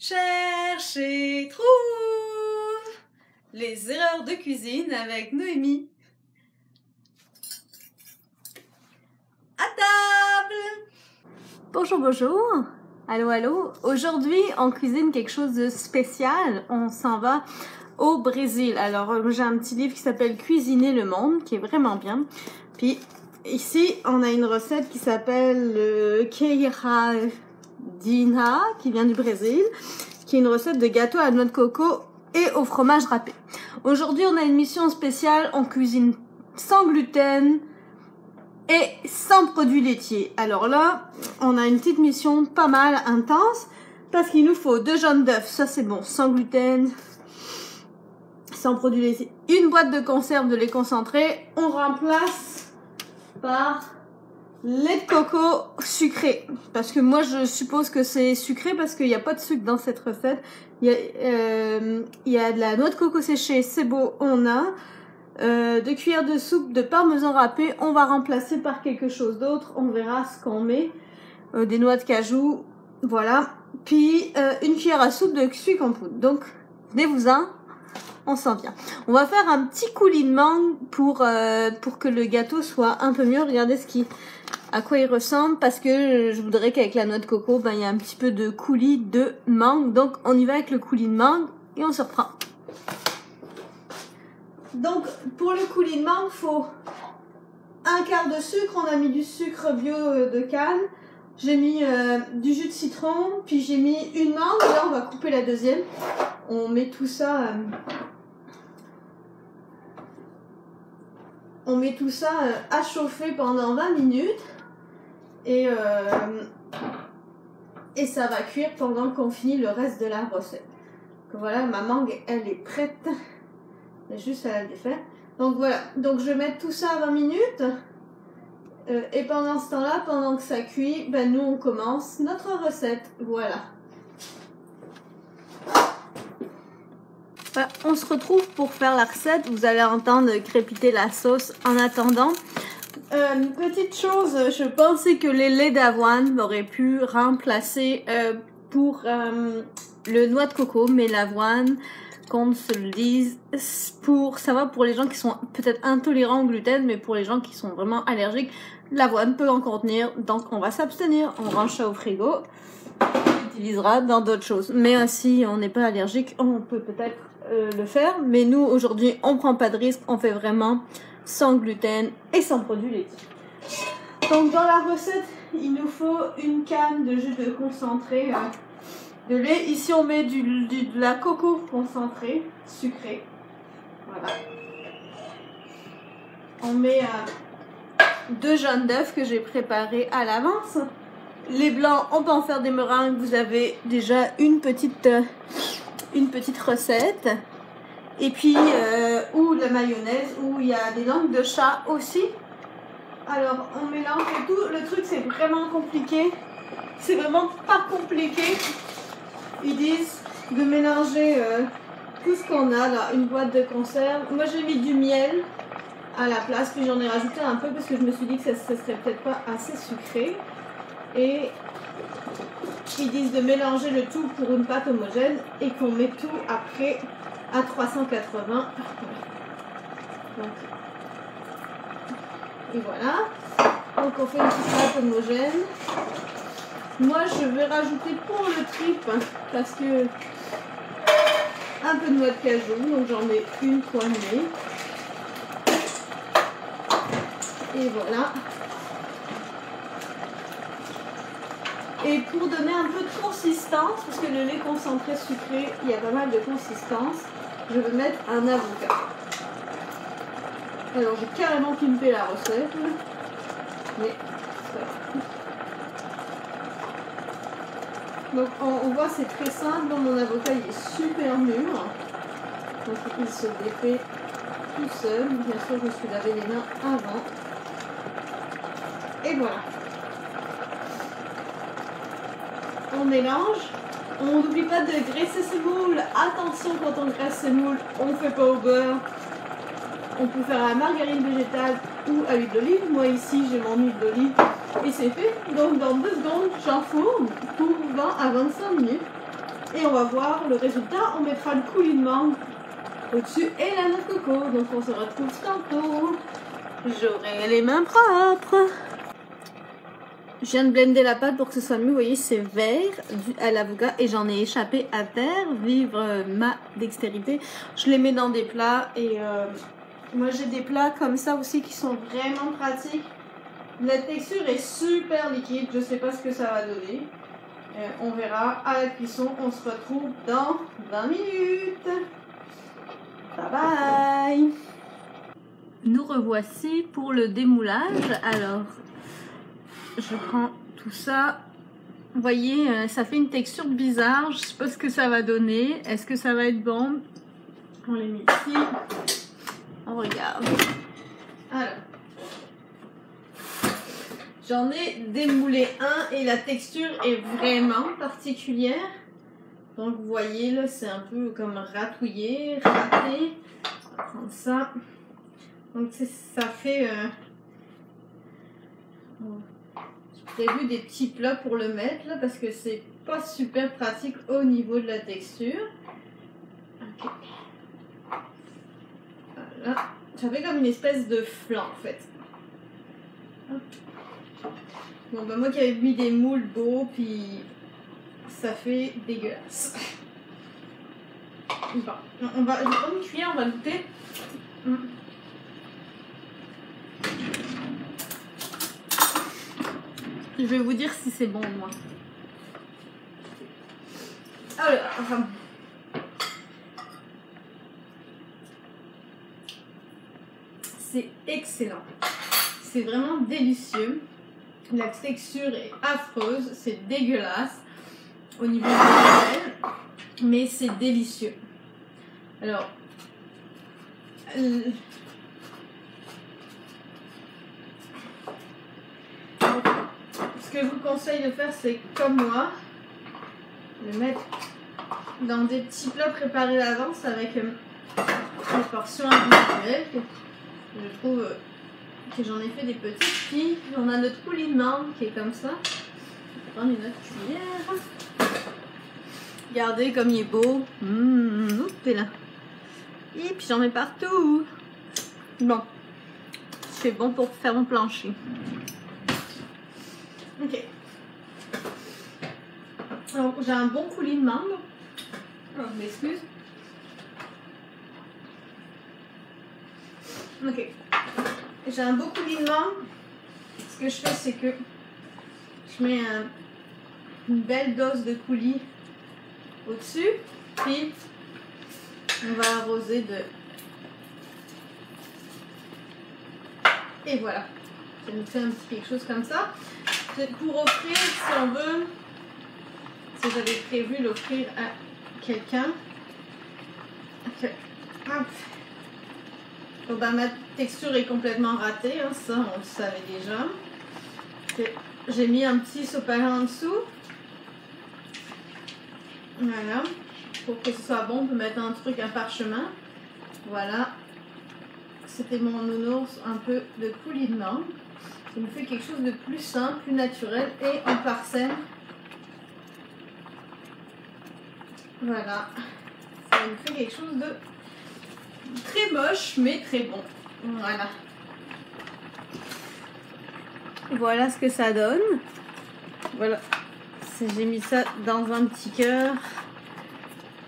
Cherche et trouve les erreurs de cuisine avec Noémie. À table! Bonjour, bonjour. Allô, allô. Aujourd'hui, on cuisine quelque chose de spécial. On s'en va au Brésil. Alors, j'ai un petit livre qui s'appelle Cuisiner le monde, qui est vraiment bien. Puis, ici, on a une recette qui s'appelle le queiradinha, qui vient du Brésil, qui est une recette de gâteau à la noix de coco et au fromage râpé. Aujourd'hui, on a une mission spéciale. On cuisine sans gluten et sans produits laitiers. Alors là, on a une petite mission pas mal intense parce qu'il nous faut 2 jaunes d'œufs, ça c'est bon, sans gluten, sans produits laitiers. Une boîte de conserve de lait concentré, on remplace par lait de coco sucré. Parce que moi je suppose que c'est sucré parce qu'il n'y a pas de sucre dans cette recette. Il y a de la noix de coco séchée, c'est beau, on a. 2 cuillères de soupe de parmesan râpé, on va remplacer par quelque chose d'autre, on verra ce qu'on met, des noix de cajou, voilà, puis 1 cuillère à soupe de sucre en poudre. Donc venez-vous-en, on s'en vient. On va faire un petit coulis de mangue pour que le gâteau soit un peu mieux. Regardez à quoi il ressemble, parce que je voudrais qu'avec la noix de coco, il y a un petit peu de coulis de mangue. Donc on y va avec le coulis de mangue et on se reprend. Donc, pour le coulis de mangue, il faut 1 quart de sucre. On a mis du sucre bio de canne. J'ai mis du jus de citron. Puis j'ai mis une mangue. Là, on va couper la deuxième. On met tout ça... à chauffer pendant 20 minutes. Et ça va cuire pendant qu'on finit le reste de la recette. Donc voilà, ma mangue, elle est prête. Juste à la défaire. Donc voilà, donc je vais mettre tout ça à 20 minutes et pendant ce temps-là, pendant que ça cuit, nous on commence notre recette. Voilà. On se retrouve pour faire la recette. Vous allez entendre crépiter la sauce en attendant. Petite chose, je pensais que les laits d'avoine auraient pu remplacer pour le noix de coco, mais l'avoine, qu'on se le dise, ça va pour les gens qui sont peut-être intolérants au gluten, mais pour les gens qui sont vraiment allergiques, l'avoine peut en contenir, donc on va s'abstenir. On range ça au frigo, on l'utilisera dans d'autres choses. Mais si on n'est pas allergique, on peut peut-être le faire. Mais nous, aujourd'hui, on prend pas de risque, on fait vraiment sans gluten et sans produits laitiers. Donc dans la recette, il nous faut 1 canne de jus de concentré de lait. Ici on met de la coco concentrée, sucrée. Voilà. On met 2 jaunes d'œufs que j'ai préparés à l'avance. Les blancs, on peut en faire des meringues. Vous avez déjà une petite recette. Et puis, ou de la mayonnaise, ou il y a des langues de chat aussi. Alors, on mélange et tout. Le truc, c'est vraiment compliqué. C'est vraiment pas compliqué. Ils disent de mélanger tout ce qu'on a là, une boîte de conserve. Moi j'ai mis du miel à la place, puis j'en ai rajouté un peu parce que je me suis dit que ça serait peut-être pas assez sucré. Et ils disent de mélanger le tout pour une pâte homogène et qu'on met tout après à 380. Donc, et voilà. Donc on fait une petite pâte homogène. Moi, je vais rajouter pour le trip, parce que un peu de noix de cajou, donc j'en mets une poignée. Et voilà. Et pour donner un peu de consistance, parce que le lait concentré sucré, il y a pas mal de consistance, je vais mettre un avocat. Alors, j'ai carrément pimpé la recette, mais donc on voit, c'est très simple. Dans mon avocat, il est super mûr. Donc il se défait tout seul. Bien sûr, je me suis lavé les mains avant. Et voilà. On mélange. On n'oublie pas de graisser ses moules. Attention, quand on graisse ses moules, on ne fait pas au beurre. On peut faire à la margarine végétale ou à l'huile d'olive. Moi ici, j'ai mon huile d'olive et c'est fait. Donc dans 2 secondes, j'enfourne pour 20 à 25 minutes. Et on va voir le résultat. On mettra le coulis de mangue au-dessus et la noix de coco. Donc on se retrouve tantôt. J'aurai les mains propres. Je viens de blender la pâte pour que ce soit mieux. Vous voyez, c'est vert à l'avocat et j'en ai échappé à terre. Vivre ma dextérité. Je les mets dans des plats et moi j'ai des plats comme ça aussi qui sont vraiment pratiques. La texture est super liquide. Je sais pas ce que ça va donner. On verra à la cuisson. On se retrouve dans 20 minutes. Bye bye. Nous revoici pour le démoulage. Alors, je prends tout ça. Vous voyez, ça fait une texture bizarre. Je sais pas ce que ça va donner. Est-ce que ça va être bon? On les met ici. On regarde. Alors, j'en ai démoulé un et la texture est vraiment particulière. Donc, vous voyez, là, c'est un peu comme ratouillé, raté. On va prendre ça. Donc, ça fait... J'ai prévu des petits plats pour le mettre, là, parce que c'est pas super pratique au niveau de la texture. Ok. Voilà. Ça fait comme une espèce de flan, en fait. Hop. Bon, bah moi qui avais mis des moules beaux, puis ça fait dégueulasse. Bon, je vais prendre une cuillère, on va goûter. Je vais vous dire si c'est bon ou moins. Alors, c'est excellent. C'est vraiment délicieux. La texture est affreuse, c'est dégueulasse au niveau visuel, mais c'est délicieux. Alors, ce que je vous conseille de faire, c'est comme moi, de mettre dans des petits plats préparés d'avance avec des portions individuelles. Je trouve que j'en ai fait des petites. Puis on a notre coulis de mangue qui est comme ça. Je vais prendre une autre cuillère. Regardez comme il est beau. T'es là. Et puis j'en mets partout. Bon, c'est bon pour faire mon plancher. Ok. Alors j'ai un bon coulis de mangue. Alors, je m'excuse. Ok. J'ai un beau coulis de mangue. Ce que je fais, c'est que je mets une belle dose de coulis au-dessus. Puis on va arroser de... Et voilà. Ça nous fait un petit quelque chose comme ça. Pour offrir, si on veut, si j'avais prévu l'offrir à quelqu'un. Okay. Hop. Bon, bah, ma texture est complètement ratée, hein, ça on le savait déjà. J'ai mis un petit sopalin en dessous. Voilà. Pour que ce soit bon, on peut mettre un truc, un parchemin. Voilà. C'était mon nounours, un peu de coulis de mangue. Ça me fait quelque chose de plus simple, plus naturel et on parsème. Voilà. Ça me fait quelque chose de très moche mais très bon. Voilà. Voilà ce que ça donne. Voilà. J'ai mis ça dans un petit cœur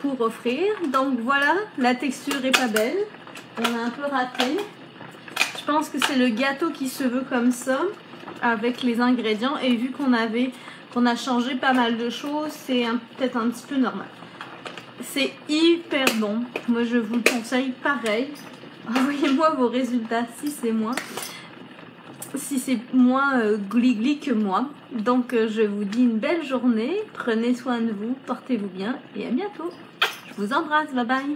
pour offrir. Donc voilà, la texture est pas belle. On a un peu raté. Je pense que c'est le gâteau qui se veut comme ça avec les ingrédients et vu qu'on a changé pas mal de choses, c'est peut-être un petit peu normal. C'est hyper bon. Moi je vous le conseille pareil. Envoyez-moi vos résultats si c'est moins gli-gli que moi. Donc je vous dis une belle journée. Prenez soin de vous, portez-vous bien et à bientôt. Je vous embrasse, bye bye.